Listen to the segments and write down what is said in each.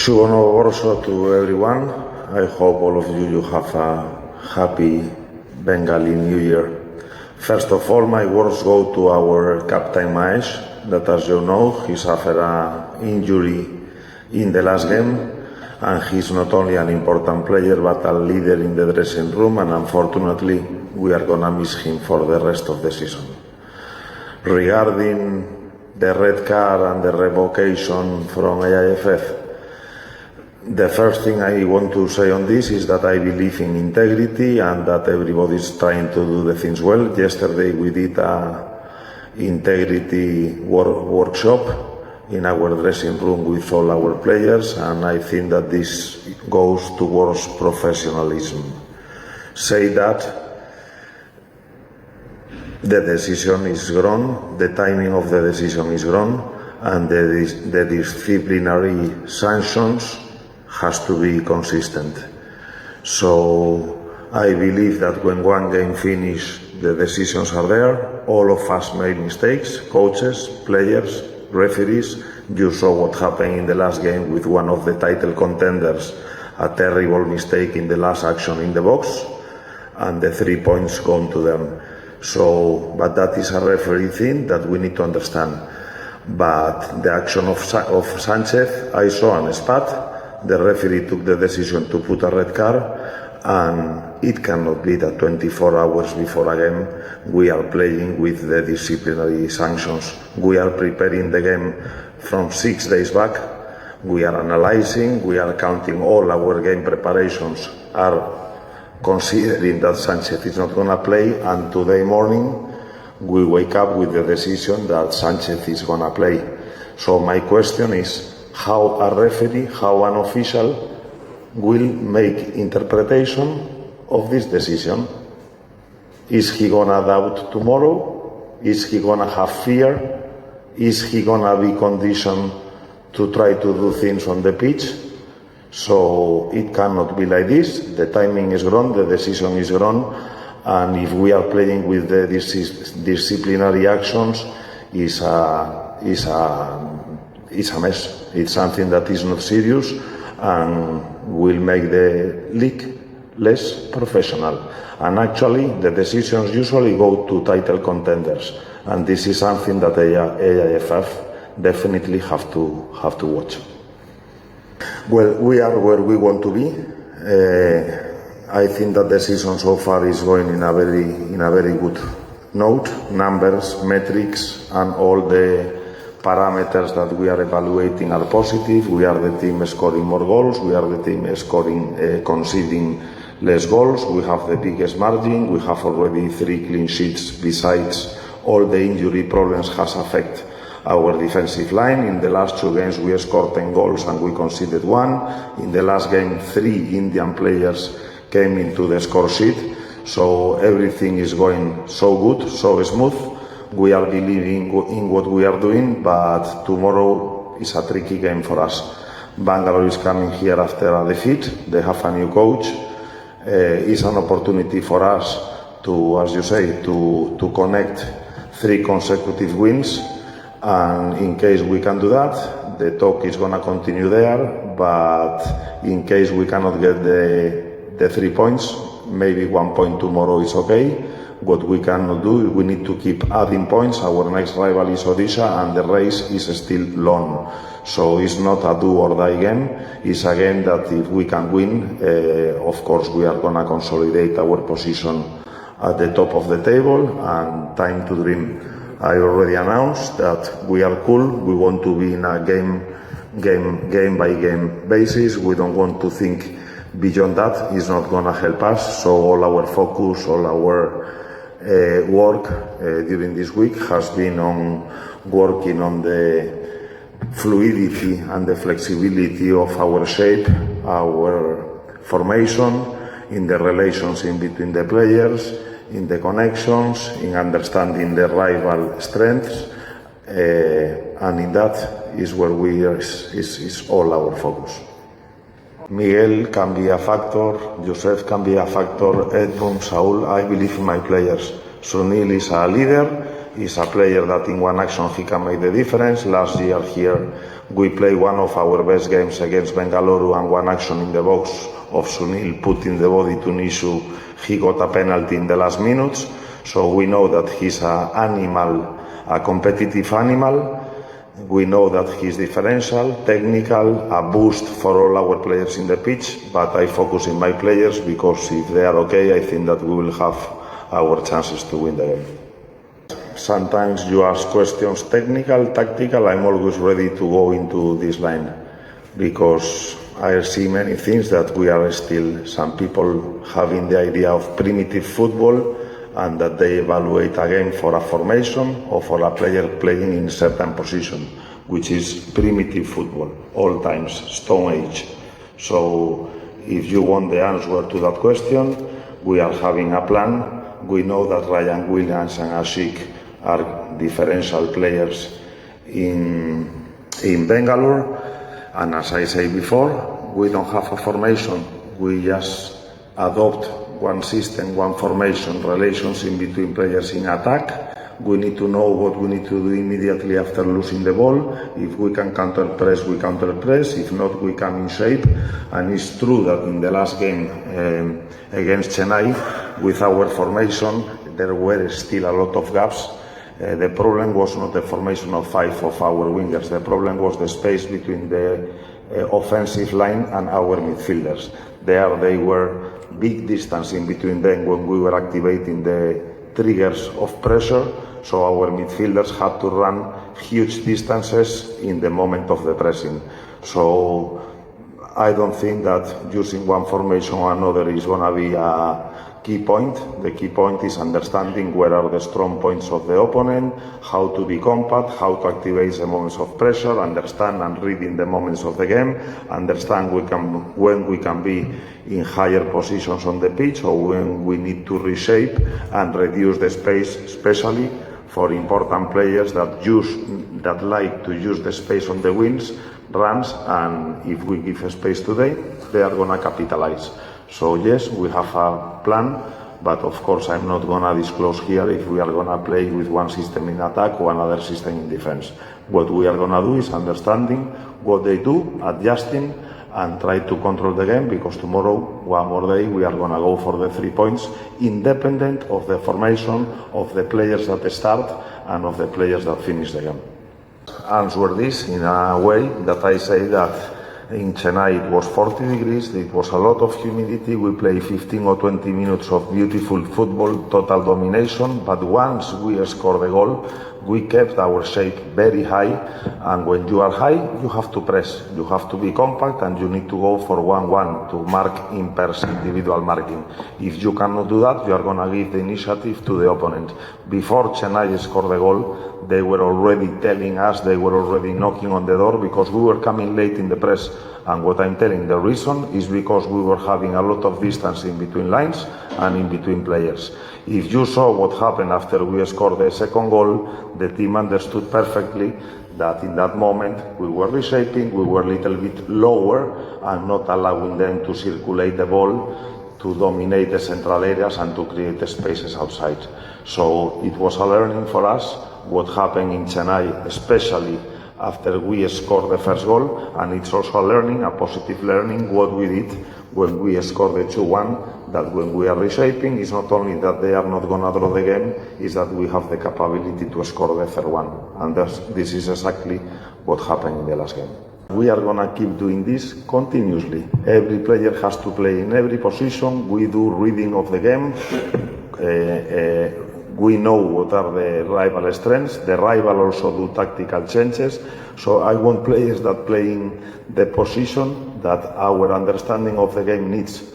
Shugono to everyone. I hope all of you have a happy Bengali New Year. First of all, my words go to our captain Mahesh, that as you know, he suffered an injury in the last game, and he's not only an important player, but a leader in the dressing room, and unfortunately, we are gonna miss him for the rest of the season. Regarding the red card and the revocation from AIFF, the first thing I want to say on this is that I believe in integrity and that everybody is trying to do the things well. Yesterday we did a integrity workshop in our dressing room with all our players, and I think that this goes towards professionalism. Say that the decision is gone, the timing of the decision is gone, and the disciplinary sanctions has to be consistent. So I believe that when one game finishes, the decisions are there. All of us made mistakes, coaches, players, referees. You saw what happened in the last game with one of the title contenders, a terrible mistake in the last action in the box, and the 3 points gone to them. So, but that is a referee thing that we need to understand. But the action of Sanchez, I saw on a spot. The referee took the decision to put a red card, and it cannot be that 24 hours before a game we are playing with the disciplinary sanctions. We are preparing the game from 6 days back. We are analyzing, we are counting all our game preparations, are considering that Sanchez is not going to play, and today morning we wake up with the decision that Sanchez is going to play. So my question is, how a referee, how an official will make interpretation of this decision? Is he gonna doubt tomorrow? Is he gonna have fear? Is he gonna be conditioned to try to do things on the pitch? So it cannot be like this. The timing is wrong, the decision is wrong, and if we are playing with the disciplinary actions, it's a mess. It's something that is not serious and will make the league less professional. And actually, the decisions usually go to title contenders, and this is something that AIFF definitely have to watch. Well, we are where we want to be. I think that the season so far is going in a very good note. Numbers, metrics, and all the parameters that we are evaluating are positive. We are the team scoring more goals. We are the team conceding less goals. We have the biggest margin. We have already 3 clean sheets, besides all the injury problems has affected our defensive line. In the last 2 games we scored 10 goals and we conceded 1. In the last game 3 Indian players came into the score sheet. So everything is going so good, so smooth. We are believing in what we are doing, but tomorrow is a tricky game for us. Bangalore is coming here after a defeat. They have a new coach. It's an opportunity for us to, as you say, to connect 3 consecutive wins. And in case we can do that, the talk is going to continue there. But in case we cannot get the 3 points, maybe 1 point tomorrow is okay. What we cannot do, we need to keep adding points. Our next rival is Odisha, and the race is still long. So it's not a do or die game. It's a game that if we can win, of course we are going to consolidate our position at the top of the table, and time to dream. I already announced that we are cool. We want to be in a game by game basis. We don't want to think beyond that. It's not going to help us. So all our focus, all our work during this week has been on working on the fluidity and the flexibility of our shape, our formation, in the relations in between the players, in the connections, in understanding the rival strengths, and in that is where is all our focus. Miguel can be a factor, Joseph can be a factor, Edmund, Saul. I believe in my players. Sunil is a leader, is a player that in one action he can make the difference. Last year here we played one of our best games against Bengaluru, and one action in the box of Sunil putting the body to Nisu, he got a penalty in the last minutes. So we know that he's an animal, a competitive animal. We know that he's differential, technical, a boost for all our players in the pitch, but I focus in my players because if they are okay, I think that we will have our chances to win the game. Sometimes you ask questions technical, tactical, I'm always ready to go into this line because I see many things that we are still, some people having the idea of primitive football and that they evaluate a game for a formation or for a player playing in certain position, which is primitive football, all times, Stone Age. So if you want the answer to that question, we are having a plan. We know that Ryan Williams and Ashik are differential players in Bangalore, and as I said before, we don't have a formation, we just adopt one system, one formation, relations in between players in attack. We need to know what we need to do immediately after losing the ball. If we can counter press, we counter press. If not, we come in shape. And it's true that in the last game against Chennai, with our formation, there were still a lot of gaps. The problem was not the formation of 5 of our wingers. The problem was the space between the offensive line and our midfielders. There they were big distance in between them when we were activating the triggers of pressure, so our midfielders had to run huge distances in the moment of the pressing. So I don't think that using one formation or another is going to be a key point. The key point is understanding where are the strong points of the opponent, how to be compact, how to activate the moments of pressure, understand and read in the moments of the game, understand when we can be in higher positions on the pitch or when we need to reshape and reduce the space, especially for important players that like to use the space on the wings, runs, and if we give space today, they are going to capitalize. So yes, we have a plan, but of course I'm not going to disclose here if we are going to play with one system in attack or another system in defense. What we are going to do is understanding what they do, adjusting, and try to control the game, because tomorrow, one more day, we are going to go for the 3 points, independent of the formation of the players that start and of the players that finish the game. Answer this in a way that I say that in Chennai it was 40 degrees, it was a lot of humidity, we played 15 or 20 minutes of beautiful football, total domination, but once we scored the goal, we kept our shape very high, and when you are high, you have to press, you have to be compact, and you need to go for 1-1 to mark in person, individual marking. If you cannot do that, you are going to give the initiative to the opponent. Before Chennai scored the goal, they were already telling us, they were already knocking on the door, because we were coming late in the press. And what I'm telling, the reason is because we were having a lot of distance in between lines and in between players. If you saw what happened after we scored the second goal, the team understood perfectly that in that moment we were reshaping, we were a little bit lower and not allowing them to circulate the ball, to dominate the central areas and to create the spaces outside. So it was a learning for us what happened in Chennai, especially after we scored the first goal, and it's also a learning, a positive learning, what we did when we scored the 2-1, that when we are reshaping, it's not only that they are not going to draw the game, it's that we have the capability to score the third one. And this is exactly what happened in the last game. We are going to keep doing this continuously. Every player has to play in every position. We do reading of the game. We know what are the rival strengths. The rival also do tactical changes. So I want players that play in the position that our understanding of the game needs.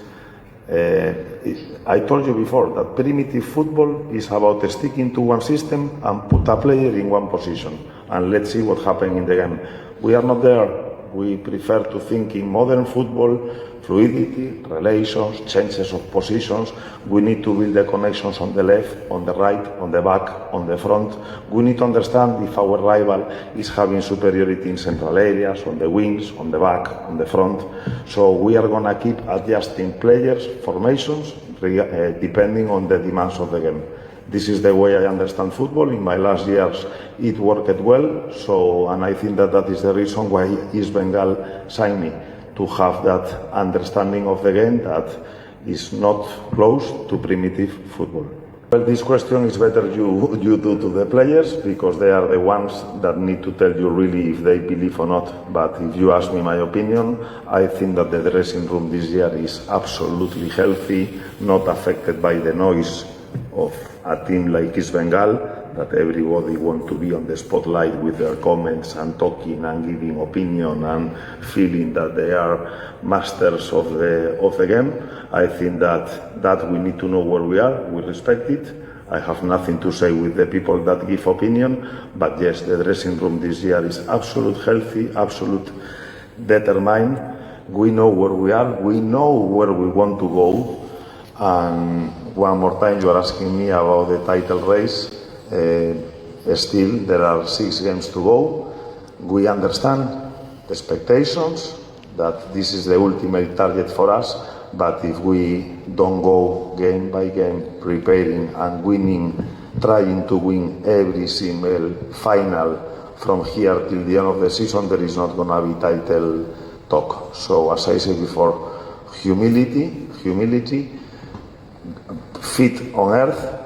I told you before that primitive football is about sticking to one system and put a player in one position. And let's see what happens in the game. We are not there. We prefer to think in modern football, fluidity, relations, changes of positions. We need to build the connections on the left, on the right, on the back, on the front. We need to understand if our rival is having superiority in central areas, on the wings, on the back, on the front. So we are going to keep adjusting players, formations, depending on the demands of the game. This is the way I understand football. In my last years, it worked well. And I think that is the reason why East Bengal signed me, to have that understanding of the game that is not close to primitive football. Well, this question is better you do to the players, because they are the ones that need to tell you really if they believe or not. But if you ask me my opinion, I think that the dressing room this year is absolutely healthy, not affected by the noise of a team like East Bengal, that everybody wants to be on the spotlight with their comments and talking and giving opinion and feeling that they are masters of the game. I think that we need to know where we are. We respect it. I have nothing to say with the people that give opinion, but yes, the dressing room this year is absolute healthy, absolute determined. We know where we are. We know where we want to go. And one more time, you are asking me about the title race. Still, there are 6 games to go. We understand the expectations, that this is the ultimate target for us, but if we don't go game by game, preparing and winning, trying to win every single final from here till the end of the season, there is not going to be title talk. So as I said before, humility, feet on earth,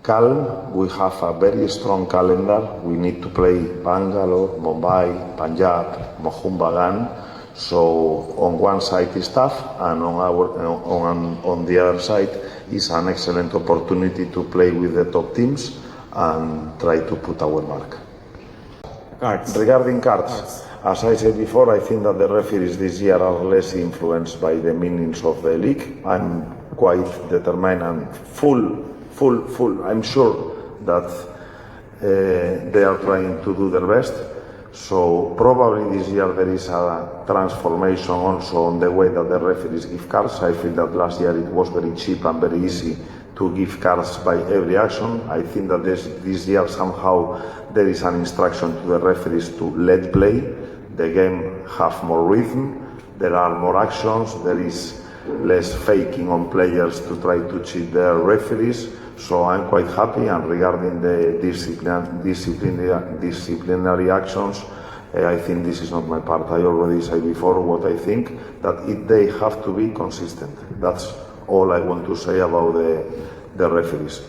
calm. We have a very strong calendar. We need to play Bangalore, Mumbai, Punjab, Mohun Bagan. So on one side is tough, and on the other side is an excellent opportunity to play with the top teams and try to put our mark. Regarding cards, as I said before, I think that the referees this year are less influenced by the meanings of the league. I'm quite determined and full. I'm sure that they are trying to do their best. So probably this year there is a transformation also on the way that the referees give cards. I feel that last year it was very cheap and very easy to give cards by every action. I think that this year somehow there is an instruction to the referees to let play. The game have more rhythm, there are more actions, there is less faking on players to try to cheat their referees. So I'm quite happy. And regarding the disciplinary actions, I think this is not my part. I already said before what I think, that they have to be consistent. That's all I want to say about the referees.